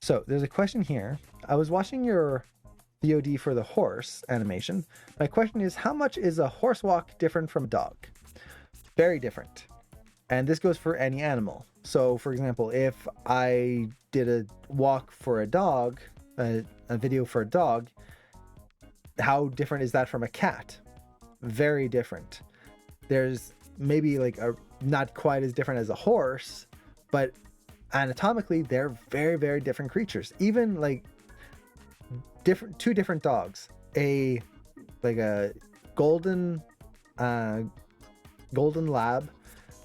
So there's a question here. I was watching your VOD for the horse animation. My question is, how much is a horse walk different from a dog? Very different. And this goes for any animal. So for example, if I did a walk for a dog, a video for a dog, how different is that from a cat? Very different. There's maybe like a not quite as different as a horse, but anatomically they're very, very different creatures. Even like two different dogs, a golden lab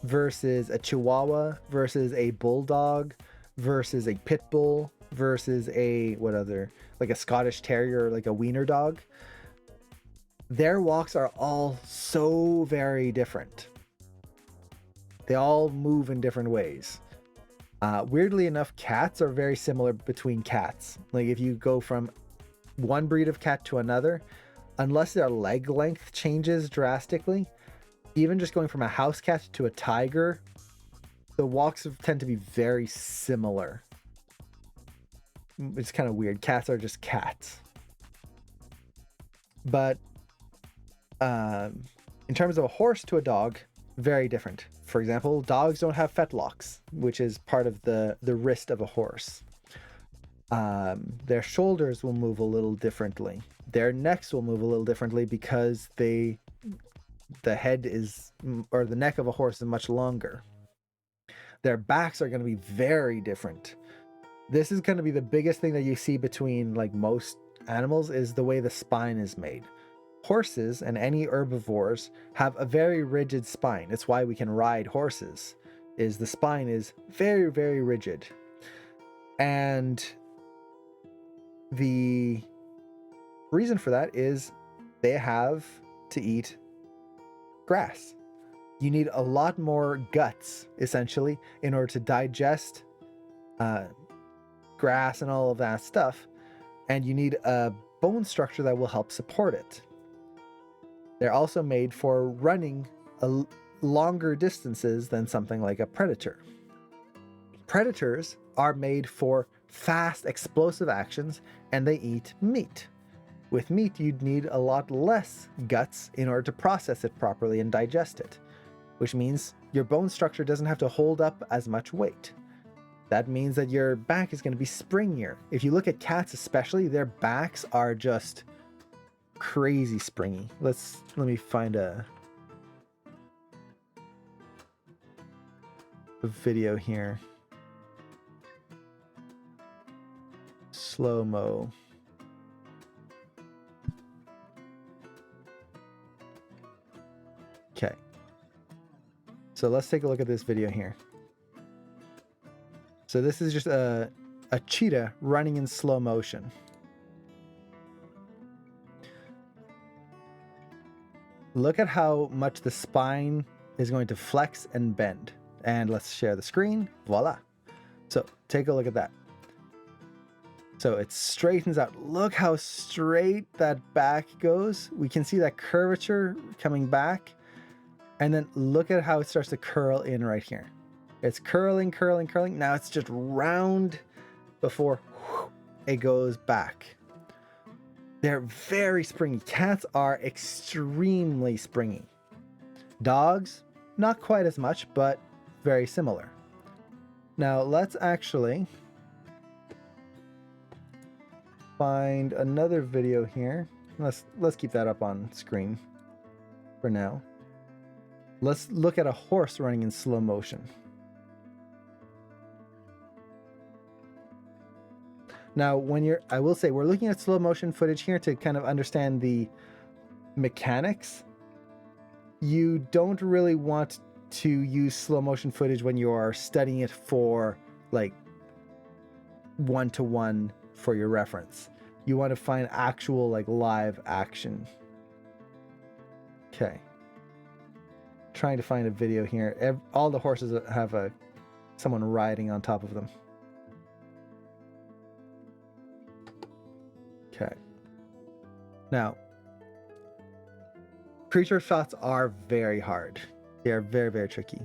versus a chihuahua versus a bulldog versus a pit bull versus a like a Scottish terrier, like a wiener dog. Their walks are all so very different. They all move in different ways. Weirdly enough, cats are very similar between cats. Like if you go from one breed of cat to another, unless their leg length changes drastically, even just going from a house cat to a tiger, the walks tend to be very similar. It's kind of weird. Cats are just cats. But in terms of a horse to a dog, very different. For example, dogs don't have fetlocks, which is part of the wrist of a horse. Their shoulders will move a little differently. Their necks will move a little differently because the head is, or the neck of a horse is much longer. Their backs are going to be very different. This is going to be the biggest thing that you see between like most animals, is the way the spine is made. Horses and any herbivores have a very rigid spine. It's why we can ride horses, is the spine is very, very rigid. And the reason for that is they have to eat grass. You need a lot more guts, essentially, in order to digest grass and all of that stuff. And you need a bone structure that will help support it. They're also made for running longer distances than something like a predator. Predators are made for fast, explosive actions, and they eat meat. With meat, you'd need a lot less guts in order to process it properly and digest it, which means your bone structure doesn't have to hold up as much weight. That means that your back is going to be springier. If you look at cats especially, their backs are just crazy springy. Let me find a video here. Slow-mo. Okay. So let's take a look at this video here. So this is just a cheetah running in slow motion. Look at how much the spine is going to flex and bend. And let's share the screen. Voila. So take a look at that. So it straightens out. Look how straight that back goes. We can see that curvature coming back. And then look at how it starts to curl in right here. It's curling, curling, curling. Now it's just round before it goes back. They're very springy. Cats are extremely springy. Dogs, not quite as much, but very similar. Now let's actually find another video here. Let's keep that up on screen for now. Let's look at a horse running in slow motion. Now, I will say we're looking at slow motion footage here to kind of understand the mechanics. You don't really want to use slow motion footage when you are studying it for like one-to-one for your reference. You want to find actual like live action. Okay. Trying to find a video here. All the horses have someone riding on top of them. Okay. Now, creature shots are very hard. They are very, very tricky.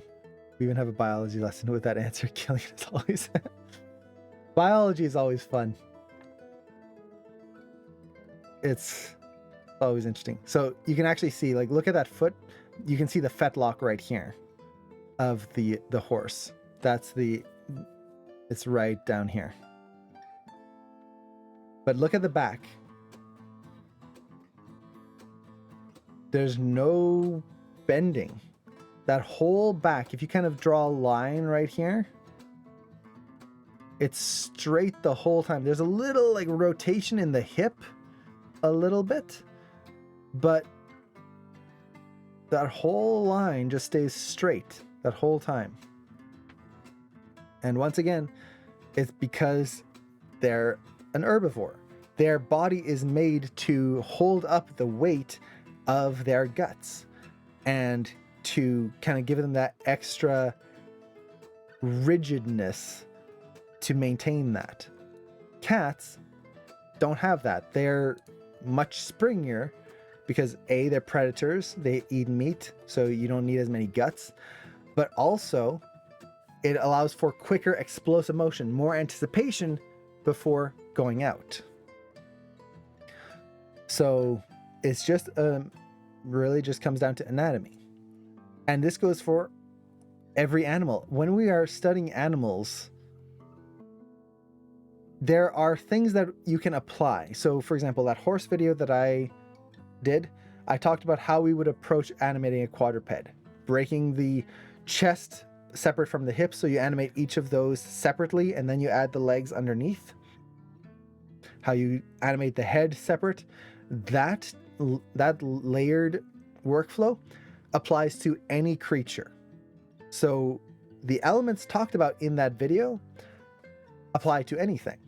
We even have a biology lesson with that answer. Killian is always. Biology is always fun. It's always interesting. So you can actually see, like, look at that foot. You can see the fetlock right here of the horse. It's right down here. But look at the back. There's no bending. That whole back, if you kind of draw a line right here, it's straight the whole time. There's a little like rotation in the hip, a little bit, but that whole line just stays straight that whole time. And once again, it's because they're an herbivore. Their body is made to hold up the weight of their guts and to kind of give them that extra rigidness to maintain that. Cats don't have that. They're much springier because A, they're predators, they eat meat, so you don't need as many guts, but also it allows for quicker explosive motion, more anticipation before going out. So it's just really just comes down to anatomy. And this goes for every animal. When we are studying animals, there are things that you can apply. So for example, that horse video that I did, I talked about how we would approach animating a quadruped, breaking the chest separate from the hips. So you animate each of those separately and then you add the legs underneath. How you animate the head separate. That layered workflow applies to any creature. So the elements talked about in that video apply to anything.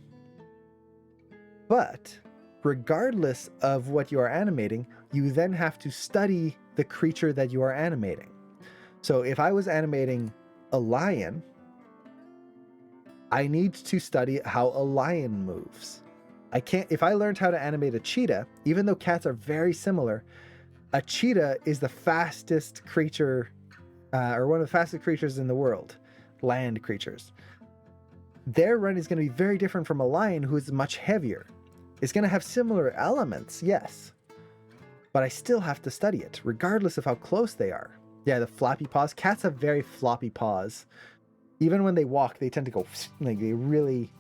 But regardless of what you are animating, you then have to study the creature that you are animating. So if I was animating a lion, I need to study how a lion moves. If I learned how to animate a cheetah, even though cats are very similar, a cheetah is the fastest creature, or one of the fastest creatures in the world, land creatures. Their run is going to be very different from a lion who is much heavier. It's going to have similar elements, yes, but I still have to study it, regardless of how close they are. Yeah, the flappy paws. Cats have very floppy paws. Even when they walk, they tend to go, like they really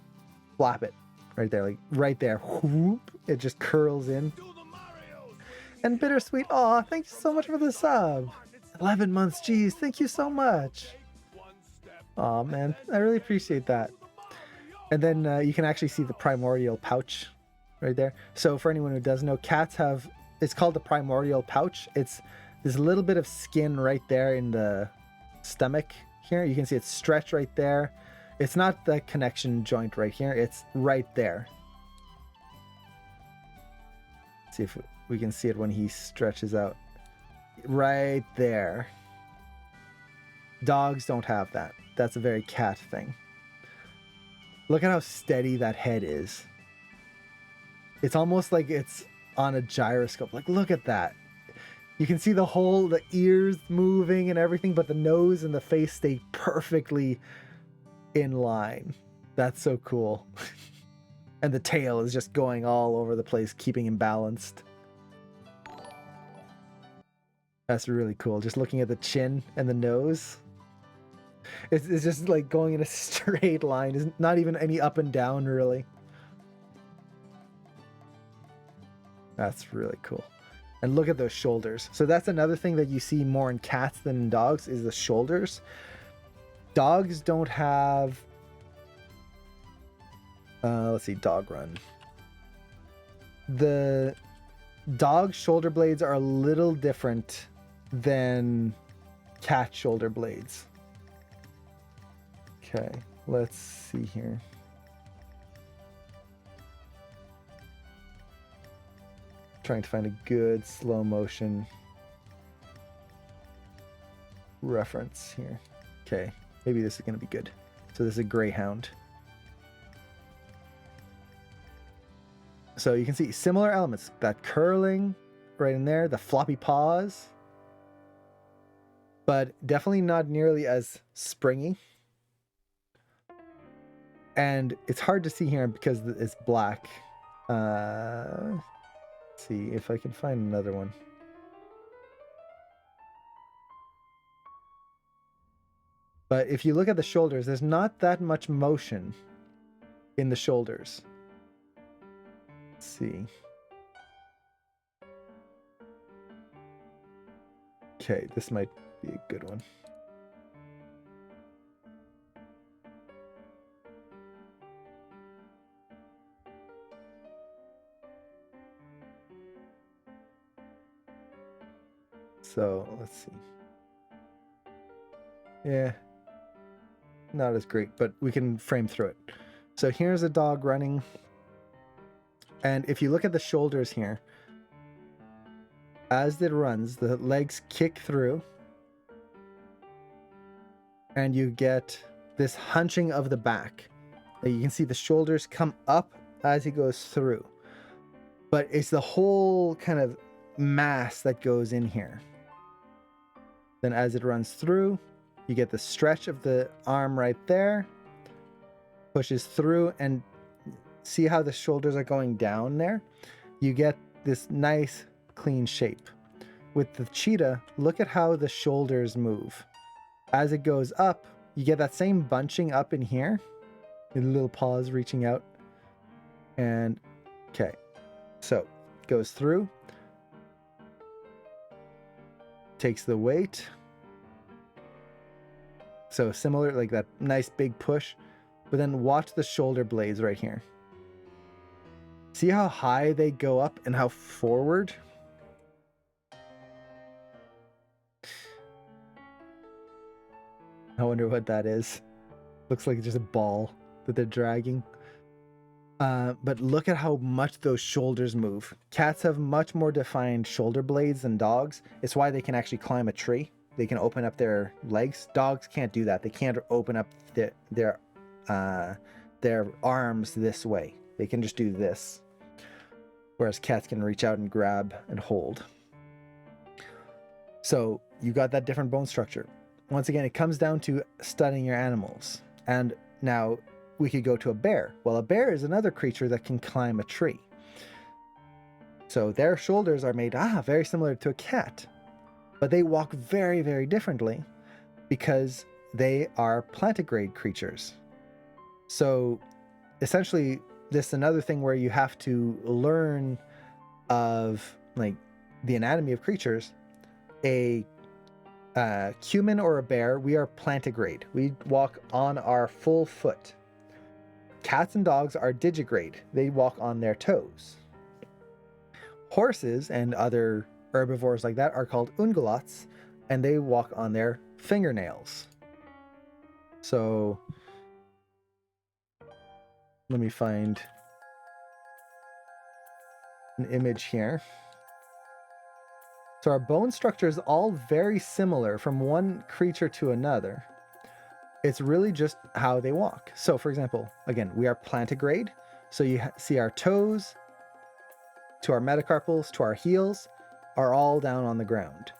flap it. Right there, like right there. Whoop, it just curls in. And Bittersweet, aw, thank you so much for the sub. 11 months, geez, thank you so much. Aw, man, I really appreciate that. And then you can actually see the primordial pouch right there. So for anyone who doesn't know, cats have, it's called the primordial pouch. It's this little bit of skin right there in the stomach here. You can see it's stretched right there. It's not the connection joint right here. It's right there. Let's see if we can see it when he stretches out. Right there. Dogs don't have that. That's a very cat thing. Look at how steady that head is. It's almost like it's on a gyroscope. Like, look at that. You can see the ears moving and everything, but the nose and the face stay perfectly in line. That's so cool. And the tail is just going all over the place, keeping him balanced. That's really cool. Just looking at the chin and the nose. It's just like going in a straight line. It's not even any up and down, really. That's really cool. And look at those shoulders. So that's another thing that you see more in cats than in dogs is the shoulders. Dogs don't have... let's see, dog run. The dog shoulder blades are a little different than cat shoulder blades. Okay, let's see here. Trying to find a good slow motion reference here. Okay, maybe this is going to be good. So this is a greyhound. So you can see similar elements. That curling right in there, the floppy paws, but definitely not nearly as springy. And it's hard to see here because it's black. Let's see if I can find another one. But if you look at the shoulders, there's not that much motion in the shoulders. Let's see. Okay, this might be a good one. So let's see. Yeah, not as great, but we can frame through it. So here's a dog running. And if you look at the shoulders here, as it runs, the legs kick through. And you get this hunching of the back. You can see the shoulders come up as he goes through. But it's the whole kind of mass that goes in here. Then as it runs through, you get the stretch of the arm right there. Pushes through, and see how the shoulders are going down there? You get this nice clean shape. With the cheetah, look at how the shoulders move. As it goes up, you get that same bunching up in here. The little paws reaching out. And, okay. So, goes through. Takes the weight. So similar, like that nice big push. But then watch the shoulder blades right here. See how high they go up and how forward? I wonder what that is. Looks like just a ball that they're dragging. But look at how much those shoulders move. Cats have much more defined shoulder blades than dogs. It's why they can actually climb a tree. They can open up their legs. Dogs can't do that. They can't open up their arms this way. They can just do this. Whereas cats can reach out and grab and hold. So you got that different bone structure. Once again, it comes down to studying your animals. And now we could go to a bear. Well, a bear is another creature that can climb a tree. So their shoulders are made very similar to a cat. But they walk very, very differently because they are plantigrade creatures. So essentially, this is another thing where you have to learn of like the anatomy of creatures. A human or a bear, we are plantigrade. We walk on our full foot. Cats and dogs are digigrade. They walk on their toes. Horses and other herbivores like that are called ungulates, and they walk on their fingernails. So let me find an image here. So our bone structure is all very similar from one creature to another. It's really just how they walk. So for example, again, we are plantigrade. So you see our toes to our metacarpals to our heels are all down on the ground.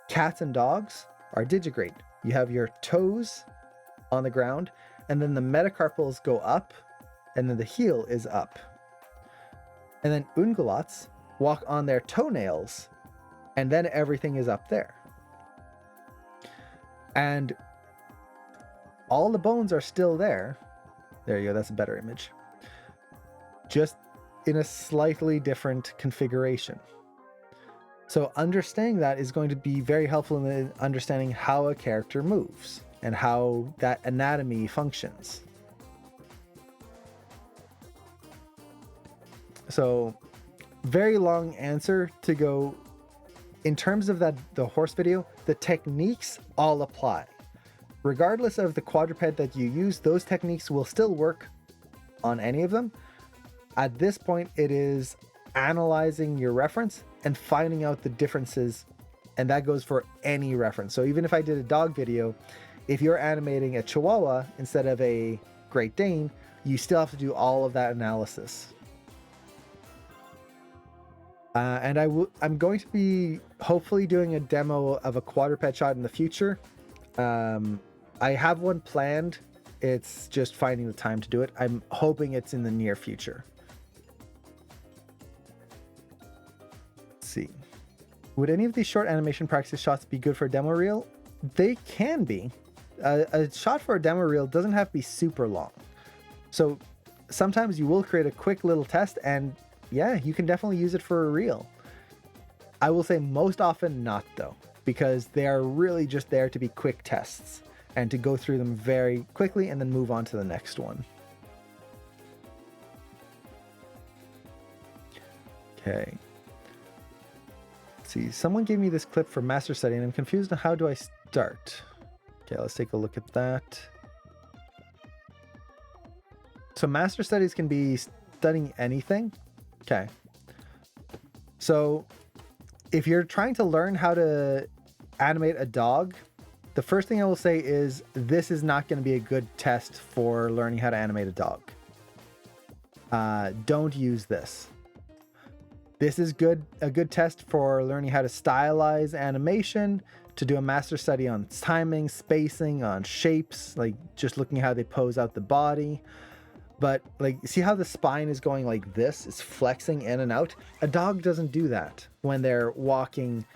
Cats and dogs are digigrade. You have your toes on the ground, and then the metacarpals go up, and then the heel is up. And then ungulates walk on their toenails, and then everything is up there. And all the bones are still there. There you go, that's a better image. Just in a slightly different configuration. So understanding that is going to be very helpful in understanding how a character moves and how that anatomy functions. So very long answer to go. In terms of the horse video, the techniques all apply. Regardless of the quadruped that you use, those techniques will still work on any of them. At this point, it is analyzing your reference and finding out the differences, and that goes for any reference. So even if I did a dog video, if you're animating a Chihuahua instead of a Great Dane, you still have to do all of that analysis. And I'm going to be hopefully doing a demo of a quadruped shot in the future. I have one planned It's just finding the time to do it. I'm hoping it's in the near future. Let's see. Would any of these short animation practice shots be good for a demo reel? They can be. A shot for a demo reel doesn't have to be super long. So sometimes you will create a quick little test, and yeah, you can definitely use it for a reel. I will say most often not though, because they are really just there to be quick tests and to go through them very quickly and then move on to the next one. Okay. Let's see, someone gave me this clip for Master Study and I'm confused on how do I start. Okay, let's take a look at that. So Master Studies can be studying anything. Okay. So if you're trying to learn how to animate a dog, the first thing I will say is this is not going to be a good test for learning how to animate a dog. Don't use this. This is a good test for learning how to stylize animation, to do a master study on timing, spacing, on shapes, like just looking how they pose out the body. But like, see how the spine is going like this? It's flexing in and out. A dog doesn't do that when they're walking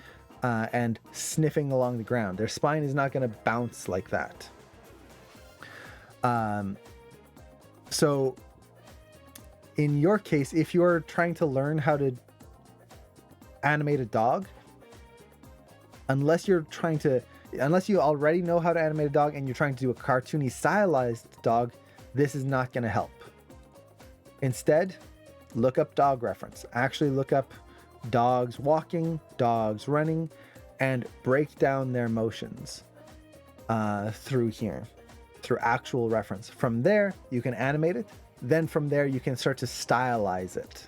and sniffing along the ground. Their spine is not going to bounce like that. So in your case, if you're trying to learn how to animate a dog, unless you already know how to animate a dog and you're trying to do a cartoony stylized dog, this is not going to help. Instead, look up dog reference. Actually look up dogs walking, dogs running, and break down their motions through actual reference. From there, you can animate it. Then from there, you can start to stylize it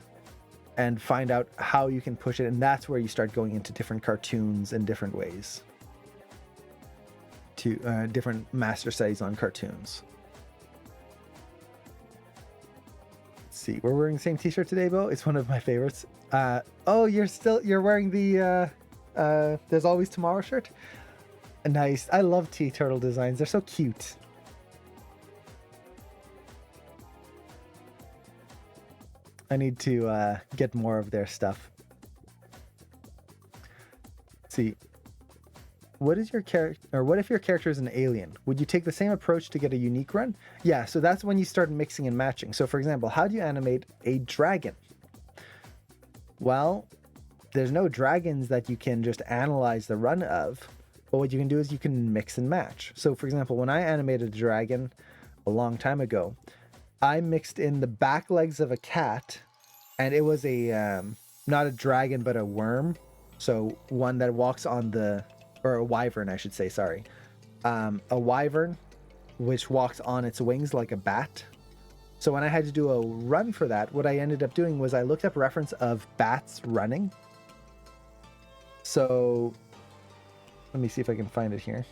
and find out how you can push it. And that's where you start going into different cartoons in different ways, to different master studies on cartoons. Let's see, we're wearing the same t-shirt today, Bo. It's one of my favorites. Oh, you're wearing the There's Always Tomorrow shirt. Nice. I love T-Turtle designs. They're so cute. I need to get more of their stuff. Let's see. What is your character, or what if your character is an alien? Would you take the same approach to get a unique run? Yeah, so that's when you start mixing and matching. So for example, how do you animate a dragon? Well, there's no dragons that you can just analyze the run of, but what you can do is you can mix and match. So for example, when I animated a dragon a long time ago, I mixed in the back legs of a cat, and it was a not a dragon but a worm, so one that walks on the, or a wyvern I should say, sorry, a wyvern which walks on its wings like a bat. So when I had to do a run for that, what I ended up doing was I looked up reference of bats running. So let me see if I can find it here.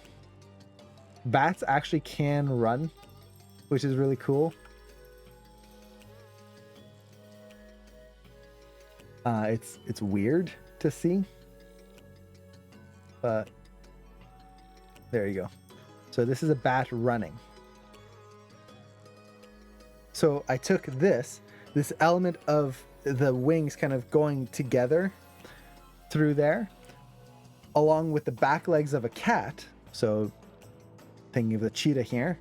Bats actually can run, which is really cool. It's weird to see, but there you go. So this is a bat running. So I took this element of the wings kind of going together through there, along with the back legs of a cat, so thinking of the cheetah here,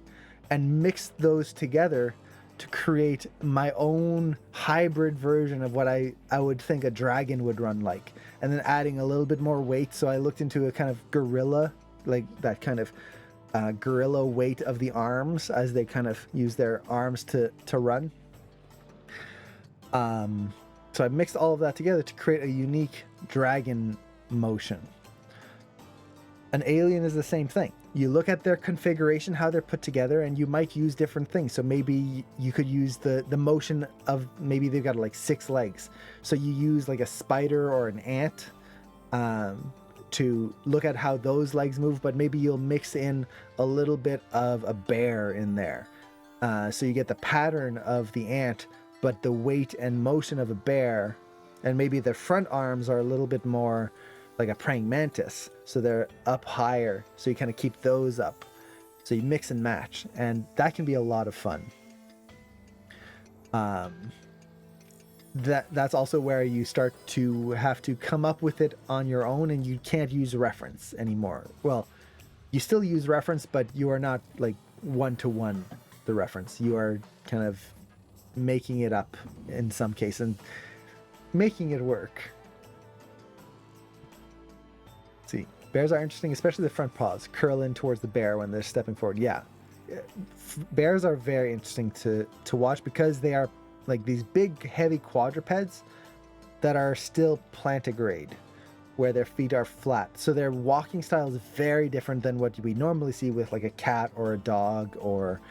and mixed those together to create my own hybrid version of what I would think a dragon would run like, and then adding a little bit more weight. So I looked into a kind of gorilla, like that kind of gorilla weight of the arms as they kind of use their arms to run. So I mixed all of that together to create a unique dragon motion. An alien is the same thing. You look at their configuration, how they're put together, and you might use different things. So maybe you could use the motion of, maybe they've got like 6 legs. So you use like a spider or an ant to look at how those legs move, but maybe you'll mix in a little bit of a bear in there. So you get the pattern of the ant, but the weight and motion of a bear, and maybe their front arms are a little bit more like a praying mantis, so they're up higher, so you kind of keep those up. So you mix and match, and that can be a lot of fun. That's also where you start to have to come up with it on your own, and you can't use reference anymore. Well, you still use reference, but you are not like one-to-one the reference. You are kind of making it up in some case and making it work. Let's see, bears are interesting, especially the front paws curl in towards the bear when they're stepping forward. Yeah, bears are very interesting to watch because they are like these big heavy quadrupeds that are still plantigrade, where their feet are flat. So their walking style is very different than what we normally see with like a cat or a dog or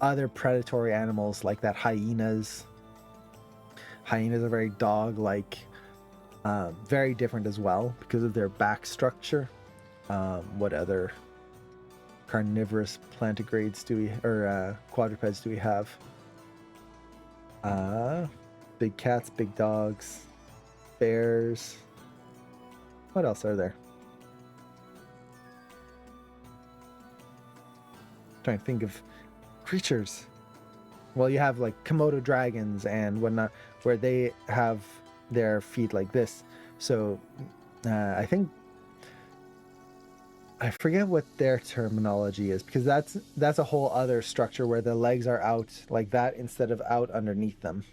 other predatory animals like that. Hyenas are very dog-like, very different as well because of their back structure. What other carnivorous plantigrades quadrupeds do we have? Big cats, big dogs, bears. What else are there? I'm trying to think of creatures. Well, you have like Komodo dragons and whatnot, where they have their feet like this. So I think I forget what their terminology is, because that's a whole other structure where the legs are out like that instead of out underneath them.